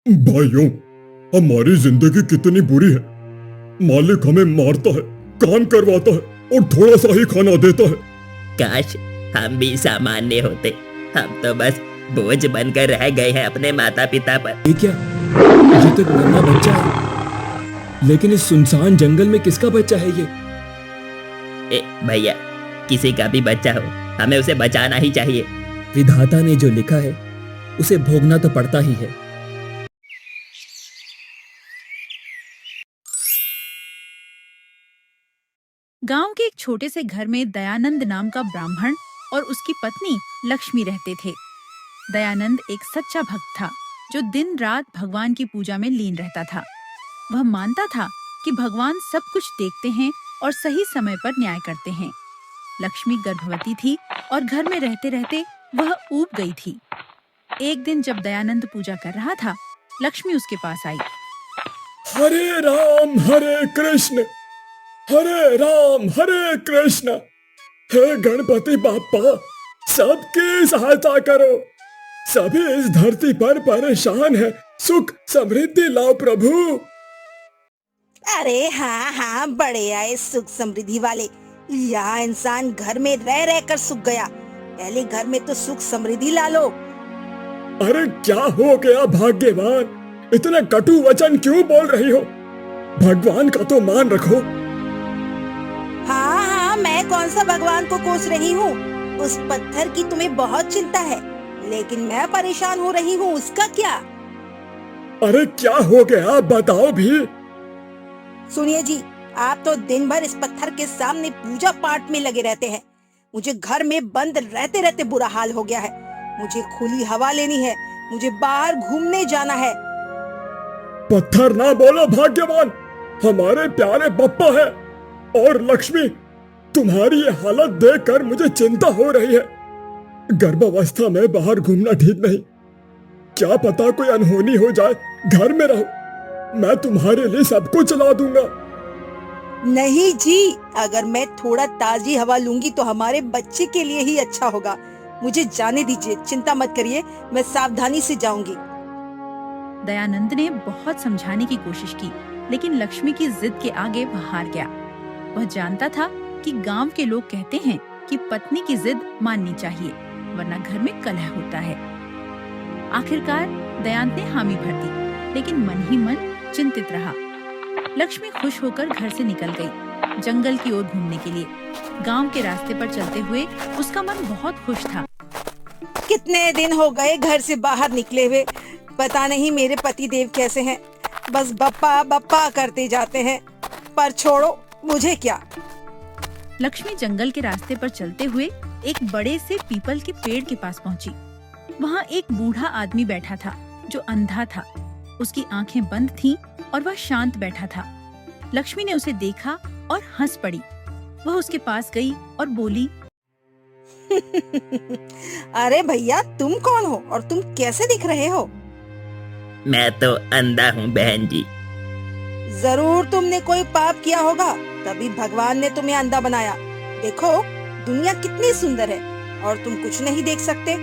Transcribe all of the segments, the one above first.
भाइयों, हमारी जिंदगी कितनी बुरी है। मालिक हमें मारता है, काम करवाता है और थोड़ा सा ही खाना देता है। काश हम भी सामान्य होते। हम तो बस बोझ बनकर रह गए हैं अपने माता पिता पर। ये क्या? ये तो नन्हा बच्चा है, लेकिन इस सुनसान जंगल में किसका बच्चा है ये? भैया, किसी का भी बच्चा हो, हमें उसे बचाना ही चाहिए। विधाता ने जो लिखा है उसे भोगना तो पड़ता ही है। गांव के एक छोटे से घर में दयानंद नाम का ब्राह्मण और उसकी पत्नी लक्ष्मी रहते थे। दयानंद एक सच्चा भक्त था जो दिन रात भगवान की पूजा में लीन रहता था। वह मानता था कि भगवान सब कुछ देखते हैं और सही समय पर न्याय करते हैं। लक्ष्मी गर्भवती थी और घर में रहते रहते वह ऊब गई थी। एक दिन जब दयानंद पूजा कर रहा था, लक्ष्मी उसके पास आई। हरे राम हरे कृष्ण, हरे राम हरे कृष्ण। हे गणपति बाप्पा, सबकी सहायता करो। सभी इस धरती पर परेशान हैं। सुख समृद्धि लाओ प्रभु। अरे हाँ हाँ, बड़े आए सुख समृद्धि वाले। यहाँ इंसान घर में रह रह कर सूख गया। पहले घर में तो सुख समृद्धि ला लो। अरे क्या हो गया भाग्यवान, इतने कटु वचन क्यों बोल रही हो? भगवान का तो मान रखो। हाँ हाँ, मैं कौन सा भगवान को कोस रही हूँ। उस पत्थर की तुम्हें बहुत चिंता है, लेकिन मैं परेशान हो रही हूँ, उसका क्या? अरे क्या हो गया बताओ भी। सुनिए जी, आप तो दिन भर इस पत्थर के सामने पूजा पाठ में लगे रहते हैं। मुझे घर में बंद रहते रहते बुरा हाल हो गया है। मुझे खुली हवा लेनी है, मुझे बाहर घूमने जाना है। पत्थर ना बोलो भाग्यवान, हमारे प्यारे बप्पा है। और लक्ष्मी, तुम्हारी ये हालत देखकर मुझे चिंता हो रही है। गर्भावस्था में बाहर घूमना ठीक नहीं। क्या पता कोई अनहोनी हो जाए। घर में रहो, मैं तुम्हारे लिए सब कुछ ला दूंगा। नहीं जी, अगर मैं थोड़ा ताजी हवा लूंगी तो हमारे बच्चे के लिए ही अच्छा होगा। मुझे जाने दीजिए, चिंता मत करिए, मैं सावधानी से जाऊंगी। दयानंद ने बहुत समझाने की कोशिश की, लेकिन लक्ष्मी की जिद के आगे वह हार गया। वह जानता था कि गांव के लोग कहते हैं कि पत्नी की जिद माननी चाहिए, वरना घर में कलह होता है। आखिरकार दयानंद ने हामी भर दी, लेकिन मन ही मन चिंतित रहा। लक्ष्मी खुश होकर घर से निकल गई, जंगल की ओर घूमने के लिए। गांव के रास्ते पर चलते हुए उसका मन बहुत खुश था। कितने दिन हो गए घर से बाहर निकले हुए। पता नहीं मेरे पति देव कैसे हैं, बस बप्पा बप्पा करते जाते हैं। पर छोड़ो, मुझे क्या। लक्ष्मी जंगल के रास्ते पर चलते हुए एक बड़े से पीपल के पेड़ के पास पहुंची। वहाँ एक बूढ़ा आदमी बैठा था जो अंधा था। उसकी आंखें बंद थीं और वह शांत बैठा था। लक्ष्मी ने उसे देखा और हंस पड़ी। वह उसके पास गई और बोली, अरे भैया, तुम कौन हो और तुम कैसे दिख रहे हो? मैं तो अंधा हूँ बहन जी। जरूर तुमने कोई पाप किया होगा, तभी भगवान ने तुम्हें अंधा बनाया। देखो, दुनिया कितनी सुंदर है और तुम कुछ नहीं देख सकते।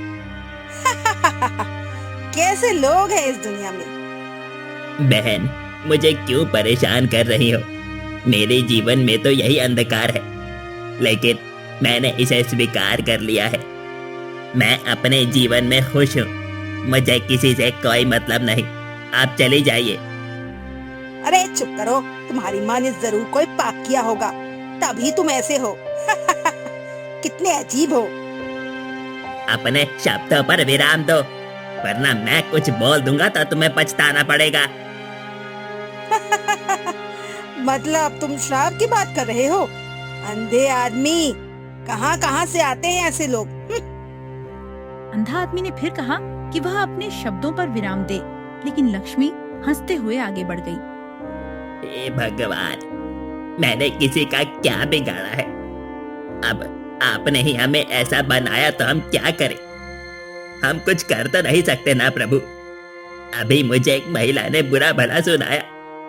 कैसे लोग हैं इस दुनिया में। बहन, मुझे क्यों परेशान कर रही हो? मेरे जीवन में तो यही अंधकार है, लेकिन मैंने इसे स्वीकार कर लिया है। मैं अपने जीवन में खुश हूँ। मुझे किसी से कोई मतलब नहीं। आप चली जाइए। अरे चुप करो, तुम्हारी माँ ने जरूर कोई पाप किया होगा, तभी तुम ऐसे हो। कितने अजीब हो। अपने शब्दों पर विराम दो, वरना मैं कुछ बोल दूंगा तो तुम्हें पछताना पड़ेगा। मतलब तुम श्राप की बात कर रहे हो? अंधे आदमी, कहाँ कहाँ से आते हैं ऐसे लोग। अंधा आदमी ने फिर कहा कि वह अपने शब्दों पर विराम दे, लेकिन लक्ष्मी हंसते हुए आगे बढ़ गई। हे भगवान, मैंने किसी का क्या बिगाड़ा है? अब आपने ही हमें ऐसा बनाया तो हम क्या करें? हम कुछ कर तो नहीं सकते ना प्रभु। अभी मुझे एक महिला ने बुरा भला सुनाया,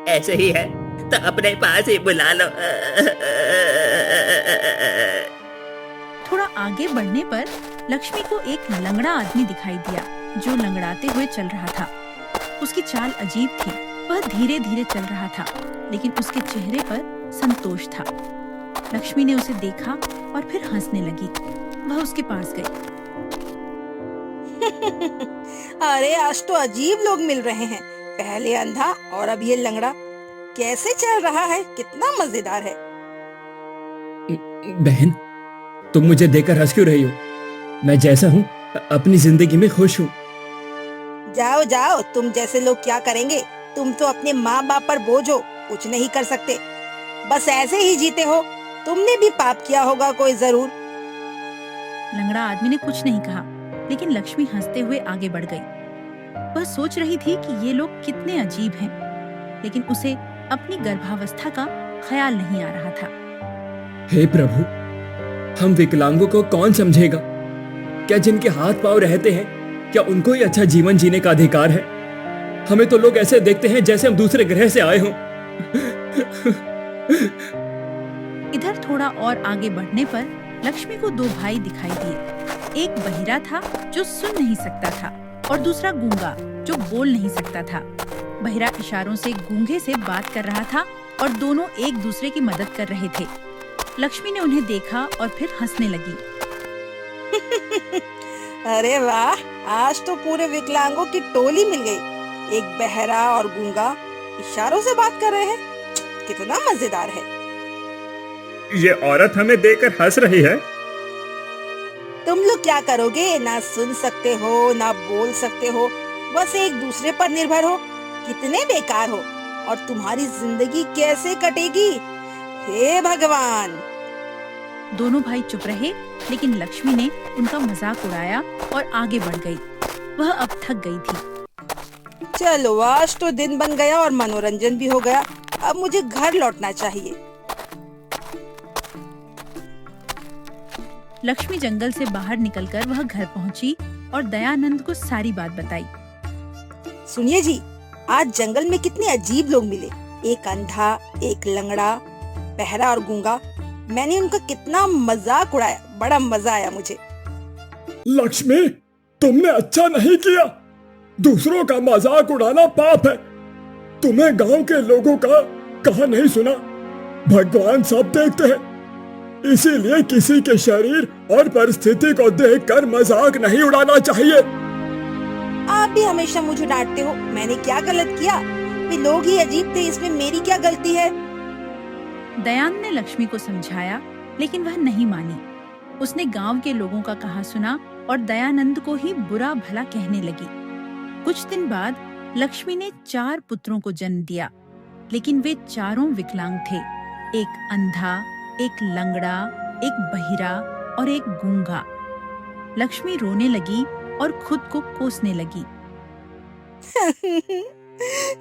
ऐसे ही है तो अपने पास ही बुला लो। थोड़ा आगे बढ़ने पर लक्ष्मी को एक लंगड़ा आदमी दिखाई दिया जो लंगड़ाते हुए चल रहा था। उसकी चाल अजीब थी। वह धीरे धीरे चल रहा था, लेकिन उसके चेहरे पर संतोष था। लक्ष्मी ने उसे देखा और फिर हंसने लगी। वह उसके पास गई। अरे आज तो अजीब लोग मिल रहे हैं, पहले अंधा और अब ये लंगड़ा। कैसे चल रहा है, कितना मजेदार है। बहन, तुम मुझे देखकर हंस क्यों रही हो? मैं जैसा हूँ अपनी जिंदगी में खुश हूँ। जाओ जाओ, तुम जैसे लोग क्या करेंगे? तुम तो अपने माँ बाप पर बोझ हो, कुछ नहीं कर सकते, बस ऐसे ही जीते हो। तुमने भी पाप किया होगा कोई जरूर। लंगड़ा आदमी ने कुछ नहीं कहा, लेकिन लक्ष्मी हंसते हुए आगे बढ़ गई। वह सोच रही थी कि ये लोग कितने अजीब हैं, लेकिन उसे अपनी गर्भावस्था का ख्याल नहीं आ रहा था। हे प्रभु, हम विकलांगों को कौन समझेगा? क्या जिनके हाथ पांव रहते हैं, क्या उनको ही अच्छा जीवन जीने का अधिकार है? हमें तो लोग ऐसे देखते हैं जैसे हम दूसरे ग्रह से आए हों। इधर थोड़ा और आगे बढ़ने पर लक्ष्मी को दो भाई दिखाई दिए। एक बहिरा था जो सुन नहीं सकता था, और दूसरा गूंगा जो बोल नहीं सकता था। बहिरा इशारों से गूंगे से बात कर रहा था और दोनों एक दूसरे की मदद कर रहे थे। लक्ष्मी ने उन्हें देखा और फिर हंसने लगी। अरे वाह, आज तो पूरे विकलांगों की टोली मिल गई। एक बहरा और गूंगा इशारों से बात कर रहे हैं, कितना मजेदार है। ये औरत हमें देखकर हंस रही है। तुम लोग क्या करोगे? ना सुन सकते हो, ना बोल सकते हो, बस एक दूसरे पर निर्भर हो। कितने बेकार हो, और तुम्हारी जिंदगी कैसे कटेगी? हे भगवान! दोनों भाई चुप रहे, लेकिन लक्ष्मी ने उनका मजाक उड़ाया और आगे बढ़ गई। वह अब थक गई थी। चलो, आज तो दिन बन गया और मनोरंजन भी हो गया। अब मुझे घर लौटना चाहिए। लक्ष्मी जंगल से बाहर निकलकर वह घर पहुंची और दयानंद को सारी बात बताई। सुनिए जी, आज जंगल में कितने अजीब लोग मिले। एक अंधा, एक लंगड़ा, बहरा और गूंगा। मैंने उनका कितना मजाक उड़ाया, बड़ा मजा आया मुझे। लक्ष्मी, तुमने अच्छा नहीं किया। दूसरों का मजाक उड़ाना पाप है। तुम्हें गांव के लोगों का कहा नहीं सुना? भगवान सब देखते हैं, इसीलिए किसी के शरीर और परिस्थिति को देखकर मजाक नहीं उड़ाना चाहिए। आप भी हमेशा मुझे डांटते हो। मैंने क्या गलत किया? वे लोग ही अजीब थे, इसमें मेरी क्या गलती है? दयानंद ने लक्ष्मी को समझाया, लेकिन वह नहीं मानी। उसने गांव के लोगों का कहा सुना और दयानंद को ही बुरा भला कहने लगी। कुछ दिन बाद लक्ष्मी ने 4 पुत्रों को जन्म दिया, लेकिन वे चारों विकलांग थे। एक अंधा, एक लंगड़ा, एक बहिरा और एक गूंगा। लक्ष्मी रोने लगी और खुद को कोसने लगी।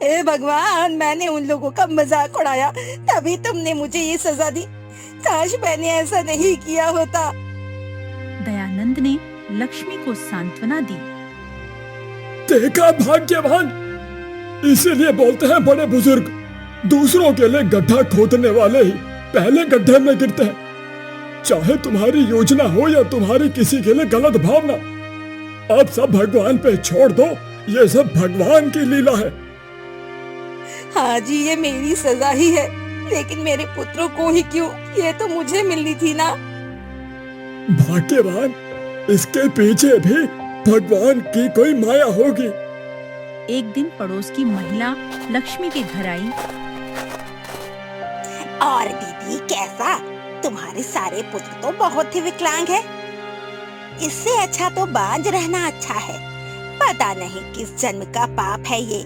हे भगवान, मैंने उन लोगों का मजाक उड़ाया, तभी तुमने मुझे ये सजा दी। काश मैंने ऐसा नहीं किया होता। दयानंद ने लक्ष्मी को सांत्वना दी। देखा भाग्यवान, इसीलिए बोलते हैं बड़े बुजुर्ग, दूसरों के लिए गड्ढा खोदने वाले ही पहले गड्ढे में गिरते हैं। चाहे तुम्हारी योजना हो या तुम्हारी किसी के लिए गलत भावना, अब सब भगवान पे छोड़ दो। ये सब भगवान की लीला है। हाँ जी, ये मेरी सजा ही है, लेकिन मेरे पुत्रों को ही क्यों? ये तो मुझे मिलनी थी ना। भाग्यवान, इसके पीछे भी भगवान की कोई माया होगी। एक दिन पड़ोस की महिला लक्ष्मी के घर आई। और दीदी, कैसा? तुम्हारे सारे पुत्र तो बहुत ही विकलांग है। इससे अच्छा तो बांझ रहना अच्छा है। पता नहीं किस जन्म का पाप है ये।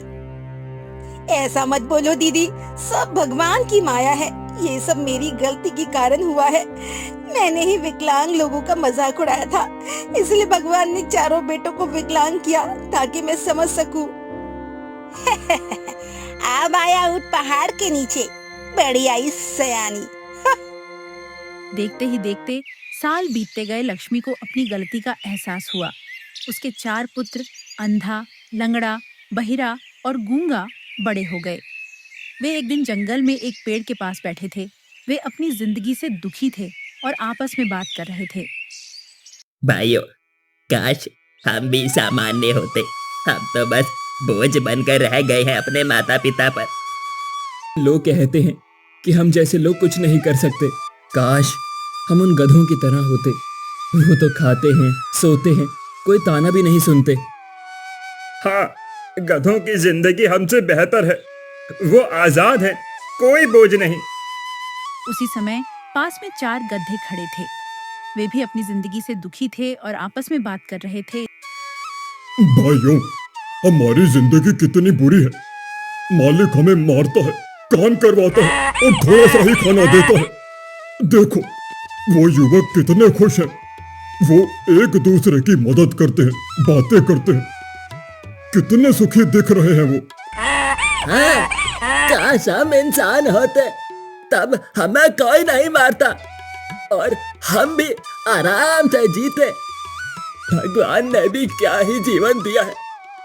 ऐसा मत बोलो दीदी, सब भगवान की माया है। ये सब मेरी गलती के कारण हुआ है। मैंने ही विकलांग लोगों का मजाक उड़ाया था, इसलिए भगवान ने चारों बेटों को विकलांग किया ताकि मैं समझ सकूं। अब आया ऊंट पहाड़ के नीचे, बड़ी आई सयानी। देखते ही देखते साल बीतते गए। लक्ष्मी को अपनी गलती का एहसास हुआ। उसके 4 पुत्र अंधा, लंगड़ा, बहिरा और गूंगा बड़े हो गए। वे एक दिन जंगल में एक पेड़ के पास बैठे थे। वे अपनी जिंदगी से दुखी थे और आपस में बात कर रहे थे। भाइयों, काश हम भी सामान्य होते। हम तो बस बोझ बनकर रह गए हैं अपने माता पिता पर। लोग कहते हैं कि हम जैसे लोग कुछ नहीं कर सकते। काश हम उन गधों की तरह होते। वो तो खाते हैं, सोते हैं, कोई ताना भी नहीं सुनते। हाँ, गधों की जिंदगी हमसे बेहतर है। वो आजाद है, कोई बोझ नहीं। उसी समय पास में 4 गधे खड़े थे। वे भी अपनी जिंदगी से दुखी थे और आपस में बात कर रहे थे। भाइयों, हमारी जिंदगी कितनी बुरी है। मालिक हमें मारता है, काम करवाता है और थोड़ा सा ही खाना देता है। देखो, वो युवक कितने खुश हैं। वो एक दूसरे की मदद करते हैं, बातें करते हैं। कितने सुखी दिख रहे हैं वो। हाँ, काश हम इंसान होते, तब हमें कोई नहीं मारता और हम भी आराम से जीते। भगवान ने भी क्या ही जीवन दिया है,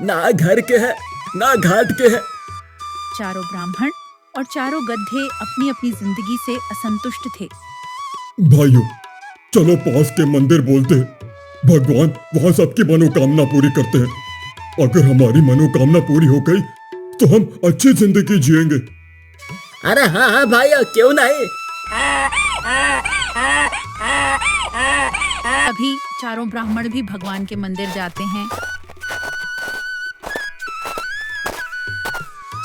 ना घर के है ना घाट के है। चारों ब्राह्मण और चारों गधे अपनी अपनी जिंदगी से असंतुष्ट थे। भाइयों, चलो पास के मंदिर बोलते हैं। भगवान वहां सबकी मनोकामना पूरी करते हैं। अगर हमारी मनोकामना पूरी हो गई तो हम अच्छी जिंदगी जिएंगे। अरे हाँ हाँ भाई, क्यों नहीं। तभी चारों ब्राह्मण भी भगवान के मंदिर जाते हैं।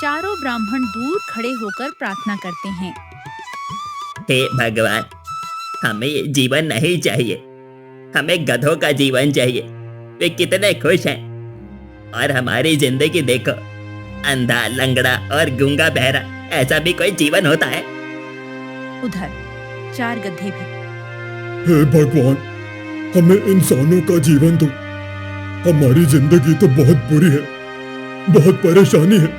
चारों ब्राह्मण दूर खड़े होकर प्रार्थना करते हैं। हे भगवान, हमें ये जीवन नहीं चाहिए, हमें गधों का जीवन चाहिए। वे कितने खुश हैं और हमारी जिंदगी देखो, अंधा, लंगड़ा और गूंगा बहरा, ऐसा भी कोई जीवन होता है? उधर 4 गधे भी। हे भगवान, हमें इंसानों का जीवन दो। हमारी जिंदगी तो बहुत बुरी है, बहुत परेशानी है।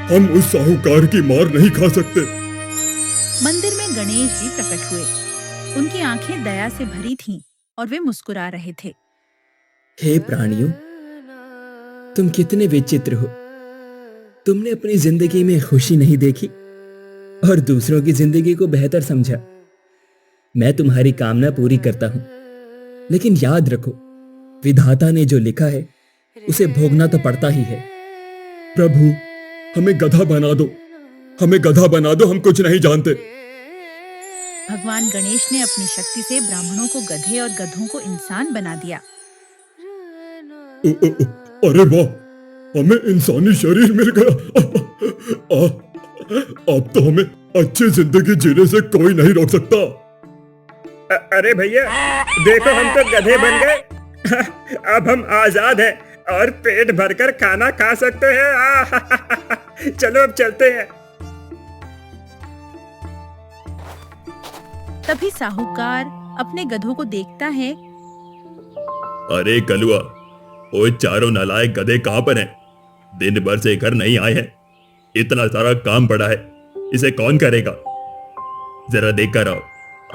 हम उस साहूकार की मार नहीं खा सकते। मंदिर में गणेश जी प्रकट हुए। उनकी आंखें दया से भरी थीं और वे मुस्कुरा रहे थे। हे प्राणियों, तुम कितने विचित्र हो। तुमने अपनी जिंदगी में खुशी नहीं देखी और दूसरों की जिंदगी को बेहतर समझा। मैं तुम्हारी कामना पूरी करता हूं, लेकिन याद रखो, विधाता ने जो लिखा है उसे भोगना तो पड़ता ही है। प्रभु, हमें गधा बना दो, हमें गधा बना दो, हम कुछ नहीं जानते। भगवान गणेश ने अपनी शक्ति से ब्राह्मणों को गधे और गधों को इंसान बना दिया। अरे वाह, हमें इंसानी शरीर मिल गया। अब तो हमें अच्छी जिंदगी जीने से कोई नहीं रोक सकता। अरे भैया, देखो हम तो गधे बन गए। अब हम आजाद हैं और पेट भरकर खाना खा सकते हैं। चलो अब चलते हैं। तभी साहूकार अपने गधों को देखता है। अरे कलुआ, वो चारों नालायक गधे कहाँ पर हैं? दिन भर से घर नहीं आए हैं। इतना सारा काम पड़ा है, इसे कौन करेगा? जरा देख कर आओ,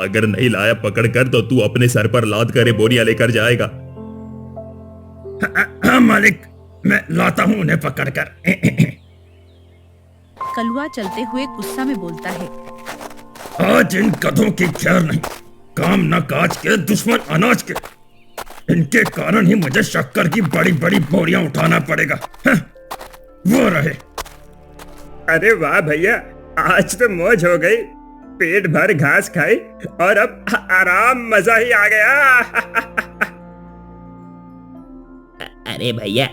अगर नहीं लाया पकड़ कर तो तू अपने सर पर लाद कर बोरियां लेकर जाएगा। हाँ मालिक, मैं लाता हूँ उन्हें पकड़ कर। कलुआ चलते हुए गुस्सा में बोलता है। आज इन गधों की खैर नहीं, काम न काज के दुश्मन अनाज के। इनके कारण ही मुझे शक्कर की बड़ी बड़ी बोरियां उठाना पड़ेगा। वो रहे। अरे वाह भैया, आज तो मौज हो गई। पेट भर घास खाई और अब आराम, मजा ही आ गया। अरे भैया,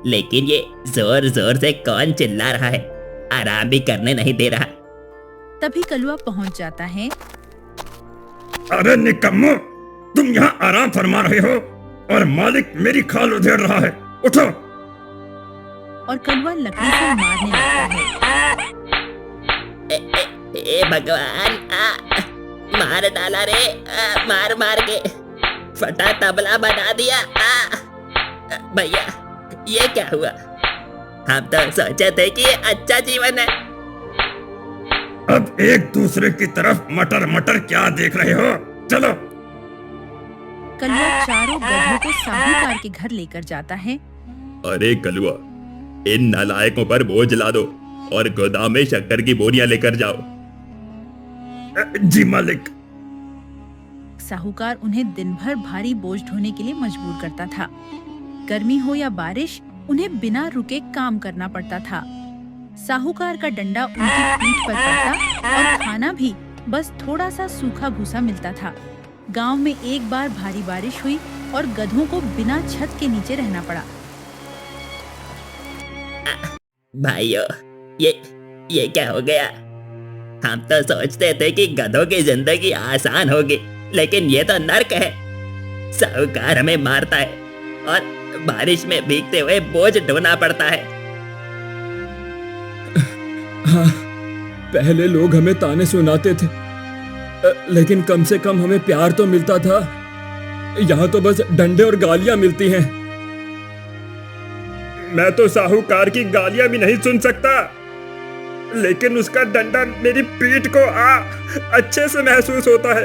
लेकिन ये जोर जोर से कौन चिल्ला रहा है? आराम भी करने नहीं दे रहा। तभी कलुआ पहुंच जाता है। अरे निकम्मो, तुम यहाँ आराम फरमा रहे हो और मालिक मेरी खाल उधेड़ रहा है। उठो। और कलुआ लकड़ी से मारने लगता है। ए भगवान, मार डाला रे, मार मार के फटा तबला बना दिया। भैया, ये क्या हुआ? हम तो सोचे थे कि ये अच्छा जीवन है। अब एक दूसरे की तरफ मटर मटर क्या देख रहे हो? चलो। कलुआ चारों गधों को साहूकार के घर लेकर जाता है। अरे कलुआ, इन नालायकों पर बोझ ला दो और गोदाम में शक्कर की बोरियां लेकर जाओ। जी मालिक। साहूकार उन्हें दिन भर भारी बोझ ढोने के लिए मजबूर करता था। गर्मी हो या बारिश, उन्हें बिना रुके काम करना पड़ता था। साहूकार का डंडा उनकी पीठ पर पड़ता और खाना भी बस थोड़ा सा सूखा भूसा मिलता था। गांव में एक बार भारी बारिश हुई और गधों को बिना छत के नीचे रहना पड़ा। भाइयों, ये क्या हो गया? हम तो सोचते थे कि गधों की जिंदगी आसान होगी, लेकिन ये तो नर्क है। साहूकार हमें मारता है और बारिश में भीगते हुए बोझ ढोना पड़ता है। हाँ, पहले लोग हमें ताने सुनाते थे, लेकिन कम से कम हमें प्यार तो मिलता था। यहाँ तो बस डंडे और गालियां मिलती हैं। मैं तो साहूकार की गालियां भी नहीं सुन सकता, लेकिन उसका डंडा मेरी पीठ को अच्छे से महसूस होता है।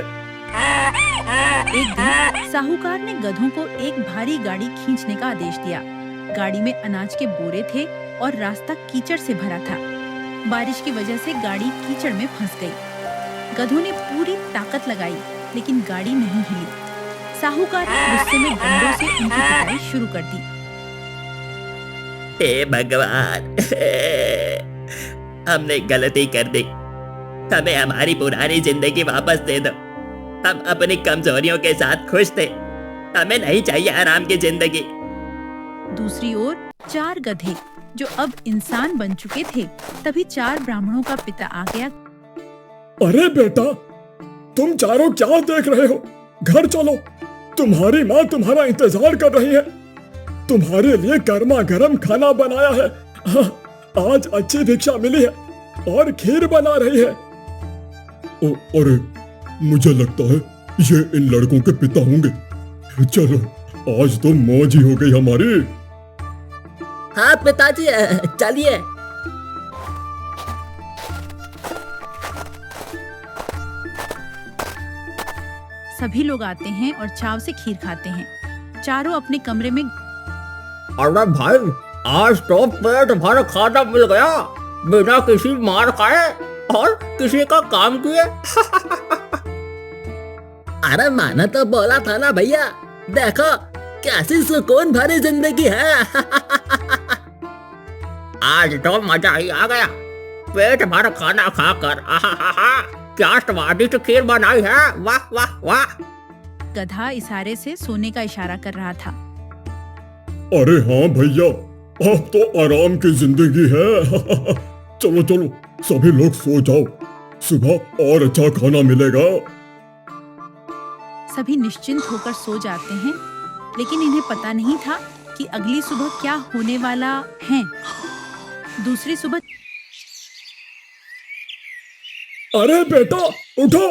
एक दिन साहूकार ने गधों को एक भारी गाड़ी खींचने का आदेश दिया। गाड़ी में अनाज के बोरे थे और रास्ता कीचड़ से भरा था। बारिश की वजह से गाड़ी कीचड़ में फंस गई। गधों ने पूरी ताकत लगाई, लेकिन गाड़ी नहीं हिली। साहूकार ने गुस्से में डंडों से उनकी पिटाई शुरू कर दी। हे भगवान, हमने गलती कर दी। हमें हमारी पुरानी जिंदगी वापस दे दो। हम अपनी कमजोरियों के साथ खुश थे। हमें नहीं चाहिए आराम की जिंदगी। दूसरी ओर 4 गधे जो अब इंसान बन चुके थे, तभी 4 ब्राह्मणों का पिता आ गया। अरे बेटा, तुम चारों क्या देख रहे हो? घर चलो, तुम्हारी माँ तुम्हारा इंतजार कर रही है। तुम्हारे लिए गर्मा गर्म खाना बनाया है। आज अच्छी भिक्षा मिली है और खीर बना रही है। अरे, मुझे लगता है ये इन लड़कों के पिता होंगे। चलो, आज तो मौज ही हो गई हमारी। हाँ पिताजी, चलिए। सभी लोग आते हैं और चाव से खीर खाते हैं। चारों अपने कमरे में। अरे भाई, आज तो पेट भर खाना मिल गया, बिना किसी मार खाए और किसी का काम किए। अरे माना तो बोला था ना भैया, देखो कैसी सुकून भरी जिंदगी है। आज तो मजा ही आ गया, पेट भर खाना खाकर। क्या स्वादिष्ट खीर बनाई है, वाह वाह वाह। गधा इशारे से सोने का इशारा कर रहा था। अरे हाँ भैया, अब तो आराम की जिंदगी है। चलो चलो, सभी लोग सो जाओ, सुबह और अच्छा खाना मिलेगा। सभी निश्चिंत होकर सो जाते हैं, लेकिन इन्हें पता नहीं था कि अगली सुबह क्या होने वाला है। दूसरी सुबह। अरे बेटा, उठो,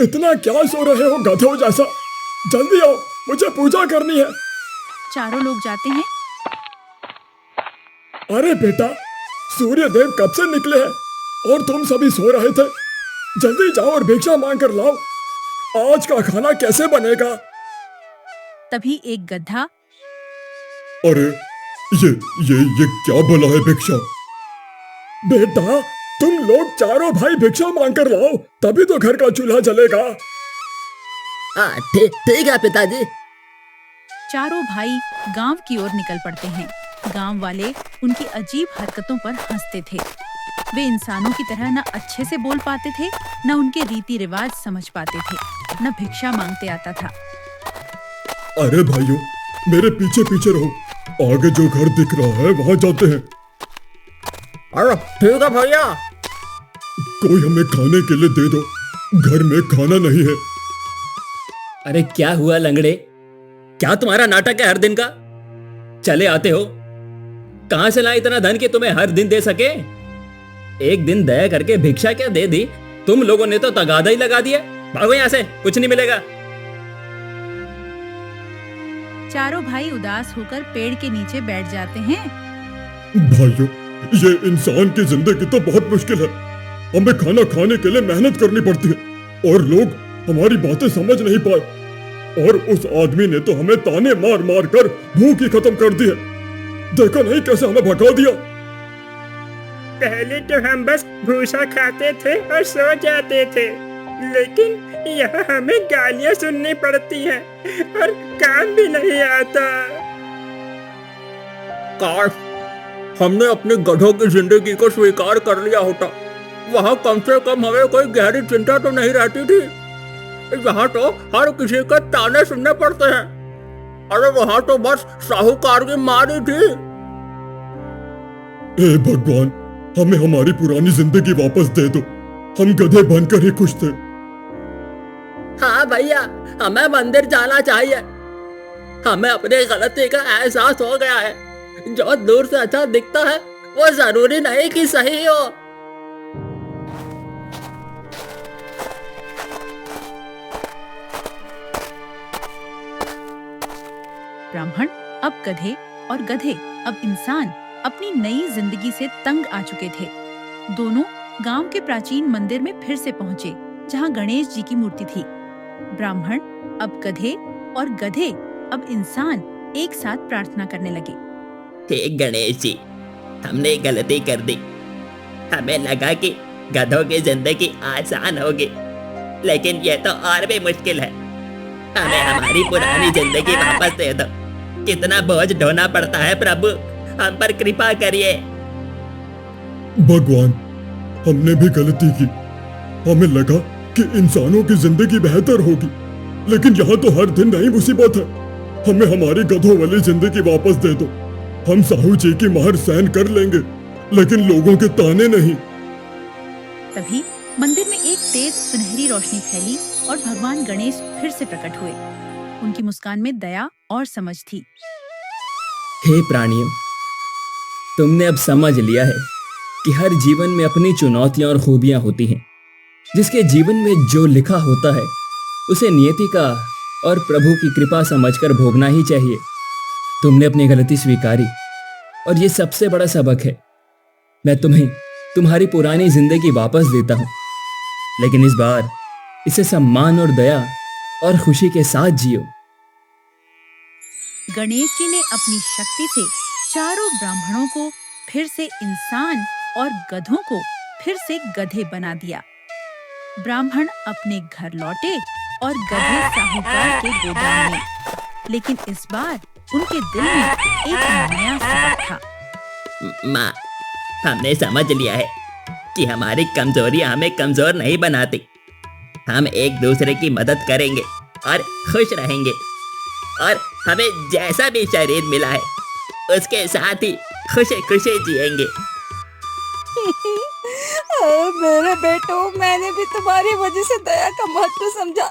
इतना क्या सो रहे हो गधों जैसा? जल्दी आओ, मुझे पूजा करनी है। चारों लोग जाते हैं। अरे बेटा, सूर्य देव कब से निकले हैं और तुम सभी सो रहे थे? जल्दी जाओ और भिक्षा मांग कर लाओ। आज का खाना कैसे बनेगा? तभी एक गधा। अरे, ये क्या भला है भिक्षा? बेटा, तुम लोग चारों भाई भिक्षा मांग कर लाओ, तभी तो घर का चूल्हा जलेगा। ठीक है पिताजी। चारों भाई गांव की ओर निकल पड़ते हैं। गांव वाले उनकी अजीब हरकतों पर हंसते थे। वे इंसानों की तरह न अच्छे से बोल पाते थे, न उनके रीति रिवाज समझ पाते थे, न भिक्षा मांगते आता था। अरे भाइयों, मेरे पीछे पीछे रहो, आगे जो घर दिख रहा है वहां जाते हैं। अरे ठीक है भैया। कोई हमें खाने के लिए दे दो, घर में खाना नहीं है। अरे क्या हुआ लंगड़े, क्या तुम्हारा नाटक है हर दिन का? चले आते हो, कहां से लाए इतना धन कि तुम्हें हर दिन दे सके? एक दिन दया करके भिक्षा क्या दे दी, तुम लोगों ने तो तगादा ही लगा दिया। भागो यहां से, कुछ नहीं मिलेगा। चारों भाई उदास होकर पेड़ के नीचे बैठ जाते हैं। भाइयों, ये इंसान की जिंदगी तो बहुत मुश्किल है। हमें खाना खाने के लिए मेहनत करनी पड़ती है और लोग हमारी बातें समझ नहीं पाए। और उस आदमी ने तो हमें ताने मार मार कर भूख ही खत्म कर दी है। देखो नहीं कैसे हमें भगा दिया। पहले तो हम बस भूसा खाते थे और सो जाते थे, लेकिन यहाँ हमें गालियाँ सुननी पड़ती हैं और काम भी नहीं आता। काश हमने अपने गधों की जिंदगी को स्वीकार कर लिया होता। वहाँ कम से कम हमें कोई गहरी चिंता तो नहीं रहती थी। यहाँ तो हर किसी के ताने सुनने पड़ते हैं। अरे वहाँ तो बस साहूकार की मार ही थी। हे भगवान, हमें हमारी पुरानी जिंदगी वापस दे दो। हम गधे बनकर ही खुश थे। हाँ भैया, हमें मंदिर जाना चाहिए। हमें अपनी गलती का एहसास हो गया है। जो दूर से अच्छा दिखता है वो जरूरी नहीं कि सही हो। ब्राह्मण अब गधे और गधे अब इंसान अपनी नई जिंदगी से तंग आ चुके थे। दोनों गांव के प्राचीन मंदिर में फिर से पहुंचे, जहां गणेश जी की मूर्ति थी। ब्राह्मण अब गधे और गधे अब इंसान एक साथ प्रार्थना करने लगे। हे गणेश जी, हमने गलती कर दी। हमें लगा कि गधों की जिंदगी आसान होगी, लेकिन यह तो और भी मुश्किल है। हमें हमारी पुरानी जिंदगी वापस दे दो। कितना बोझ ढोना पड़ता है प्रभु, हम पर कृपा करिए। भगवान, हमने भी गलती की। हमें लगा कि इंसानों की जिंदगी बेहतर होगी, लेकिन यहाँ तो हर दिन नई मुसीबत है। हमें हमारी गधों वाली जिंदगी वापस दे दो। हम साहू जी की मार सहन कर लेंगे, लेकिन लोगों के ताने नहीं। तभी मंदिर में एक तेज सुनहरी रोशनी फैली और भगवान गणेश फिर से प्रकट हुए। उनकी मुस्कान में दया और समझ थी। हे प्राणियों, तुमने अब समझ लिया है कि हर जीवन में अपनी चुनौतियां और खूबियां होती हैं। जिसके जीवन में जो लिखा होता है उसे नियति का और प्रभु की कृपा समझकर भोगना ही चाहिए। तुमने अपनी गलती स्वीकारी और ये सबसे बड़ा सबक है। मैं तुम्हें तुम्हारी पुरानी जिंदगी वापस देता हूँ, लेकिन इस बार इसे सम्मान और दया और खुशी के साथ जियो। गणेश जी ने अपनी शक्ति से चारों ब्राह्मणों को फिर से इंसान और गधों को फिर से गधे बना दिया। ब्राह्मण अपने घर लौटे और गधे साहूकार के गोदाम में। लेकिन इस बार उनके दिल में एक नया सबक था। माँ, हमने समझ लिया है कि हमारी कमजोरियां हमें कमजोर नहीं बनाती। हम एक दूसरे की मदद करेंगे और खुश रहेंगे, और हमें जैसा भी शरीर मिला है उसके साथ ही खुशी खुशी जिएंगे। मेरे बेटो, मैंने भी तुम्हारी वजह से दया का महत्व समझा।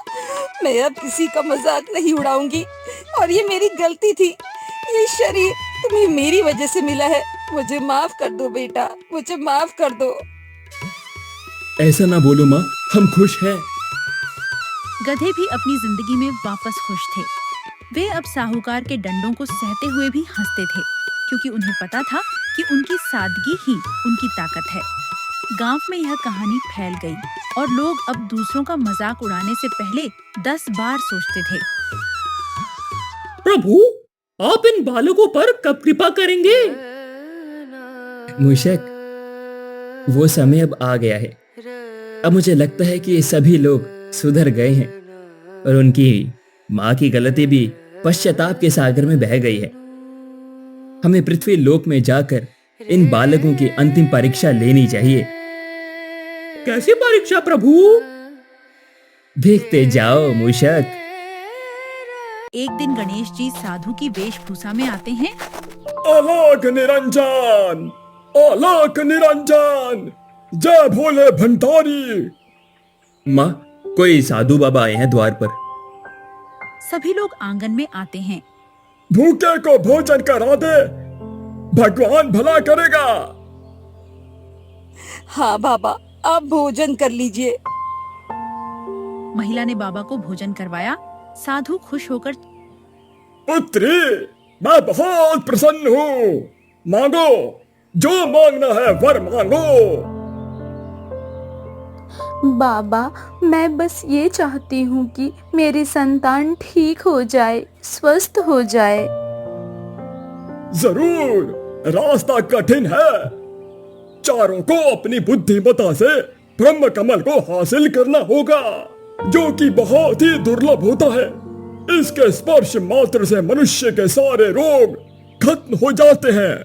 मैं अब किसी का मजाक नहीं उड़ाऊंगी, और ये मेरी गलती थी। ये शरीर तुम्हें मेरी वजह से मिला है। मुझे माफ कर दो बेटा, मुझे माफ कर दो। ऐसा ना बोलो माँ, हम खुश हैं। गधे भी अपनी जिंदगी में वापस खुश थे। वे अब साहूकार के डंडों को सहते हुए भी हंसते थे, क्योंकि उन्हें पता था कि उनकी सादगी ही उनकी ताकत है। गांव में यह कहानी फैल गई और लोग अब दूसरों का मजाक उड़ाने से पहले 10 बार सोचते थे। प्रभु, आप इन बालकों पर कब कृपा करेंगे? मूषक, वो समय अब आ गया है। अब मुझे लगता है कि ये सभी लोग सुधर गए हैं और उनकी माँ की गलती भी पश्चाताप के सागर में बह गई है। हमें पृथ्वी लोक में जाकर इन बालकों की अंतिम परीक्षा लेनी चाहिए। कैसी परीक्षा प्रभु? देखते जाओ मूषक। एक दिन गणेश जी साधु की वेशभूषा में आते हैं। आलोक निरंजन, आलोक निरंजन, जय भोले भंडारी। माँ, कोई साधु बाबा आए हैं द्वार पर। सभी लोग आंगन में आते हैं। भूखे को भोजन करा दे, भगवान भला करेगा। हाँ बाबा, आप भोजन कर लीजिए। महिला ने बाबा को भोजन करवाया। साधु खुश होकर, पुत्री, मैं बहुत प्रसन्न हूँ। मांगो, जो मांगना है वर मांगो। बाबा, मैं बस ये चाहती हूँ कि मेरी संतान ठीक हो जाए, स्वस्थ हो जाए। जरूर, रास्ता कठिन है। चारों को अपनी बुद्धिमत्ता से ब्रह्म कमल को हासिल करना होगा, जो कि बहुत ही दुर्लभ होता है। इसके स्पर्श मात्र से मनुष्य के सारे रोग खत्म हो जाते हैं।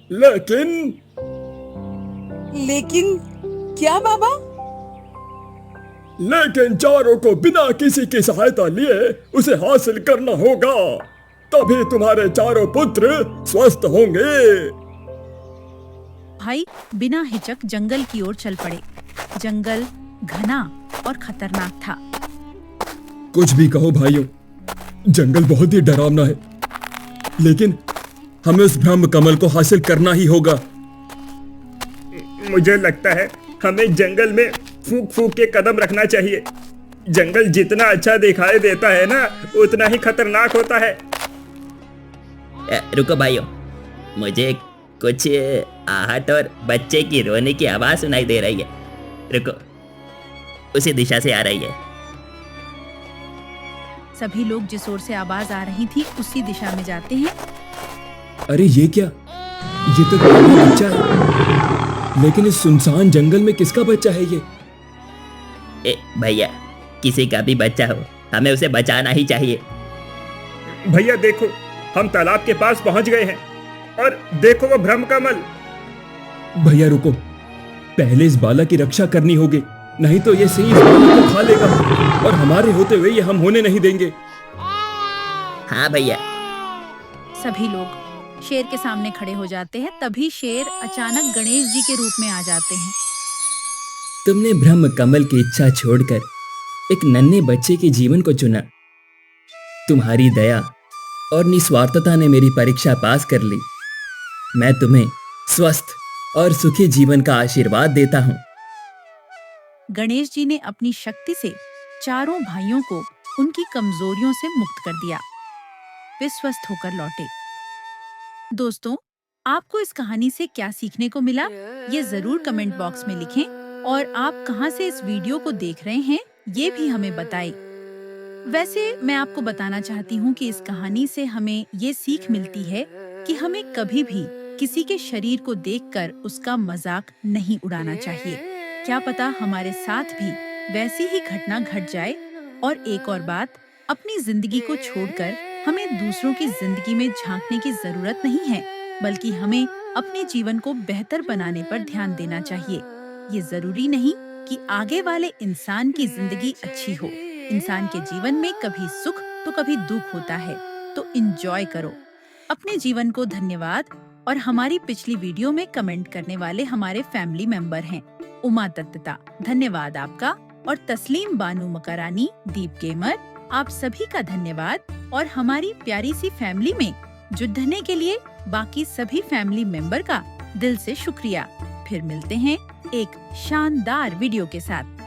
लेकिन लेकिन क्या बाबा? लेकिन चारों को बिना किसी की सहायता लिए उसे हासिल करना होगा, तभी तुम्हारे चारों पुत्र स्वस्थ होंगे। भाई बिना हिचक जंगल की ओर चल पड़े। जंगल घना और खतरनाक था। कुछ भी कहो भाइयों, जंगल बहुत ही डरावना है, लेकिन हमें उस ब्रह्म कमल को हासिल करना ही होगा। मुझे लगता है हमें जंगल में फूंक फूंक के कदम रखना चाहिए। जंगल जितना अच्छा दिखाई देता है ना, उतना ही खतरनाक होता है। रुको भाइयों, मुझे कुछ आहट और बच्चे की रोने की आवाज सुनाई दे रही है। रुको, उसी दिशा से आ रही है। सभी लोग जिस ओर से आवाज आ रही थी उसी दिशा में जाते हैं। अरे ये क्या, ये तो तुम्हारा बच्चा है, लेकिन इस सुनसान जंगल में किसका बच्चा है ये? भैया, किसी का भी बच्चा हो, हमें उसे बचाना ही चाहिए। भैया देखो, हम तालाब के पास पहुंच गए हैं और देखो वो ब्रह्म कमल। भैया रुको, पहले इस बालक की रक्षा करनी होगी, नहीं तो ये सही इस बालक को खा लेगा और हमारे होते हुए ये हम होने नहीं देंगे। हाँ भैया। सभी लोग शेर के सामने खड़े हो जाते हैं। तभी शेर अचानक गणेश जी के रूप में आ जाते हैं। तुमने ब्रह्म कमल की इच्छा छोड़कर एक नन्हे बच्चे के जीवन को चुना। तुम्हारी दया और निस्वार्थता ने मेरी परीक्षा पास कर ली। मैं तुम्हें स्वस्थ और सुखी जीवन का आशीर्वाद देता हूँ। गणेश जी ने अपनी शक्ति से चारों भाइयों को उनकी कमजोरियों से मुक्त कर दिया। वे स्वस्थ होकर लौटे। दोस्तों, आपको इस कहानी से क्या सीखने को मिला, ये जरूर कमेंट बॉक्स में लिखें और आप कहां से इस वीडियो को देख रहे हैं ये भी हमें बताएं। वैसे मैं आपको बताना चाहती हूँ कि इस कहानी से हमें ये सीख मिलती है कि हमें कभी भी किसी के शरीर को देखकर उसका मजाक नहीं उड़ाना चाहिए। क्या पता हमारे साथ भी वैसी ही घटना घट जाए। और एक और बात, अपनी जिंदगी को छोड़कर हमें दूसरों की जिंदगी में झांकने की जरूरत नहीं है, बल्कि हमें अपने जीवन को बेहतर बनाने पर ध्यान देना चाहिए। ये जरूरी नहीं कि आगे वाले इंसान की जिंदगी अच्छी हो। इंसान के जीवन में कभी सुख तो कभी दुख होता है, तो एंजॉय करो अपने जीवन को। धन्यवाद। और हमारी पिछली वीडियो में कमेंट करने वाले हमारे फैमिली मेंबर हैं उमा दत्ता, धन्यवाद आपका। और तस्लीम बानू मकरानी, दीप गेमर, आप सभी का धन्यवाद। और हमारी प्यारी सी फैमिली में जुड़ने के लिए बाकी सभी फैमिली मेंबर का दिल से शुक्रिया। फिर मिलते हैं एक शानदार वीडियो के साथ।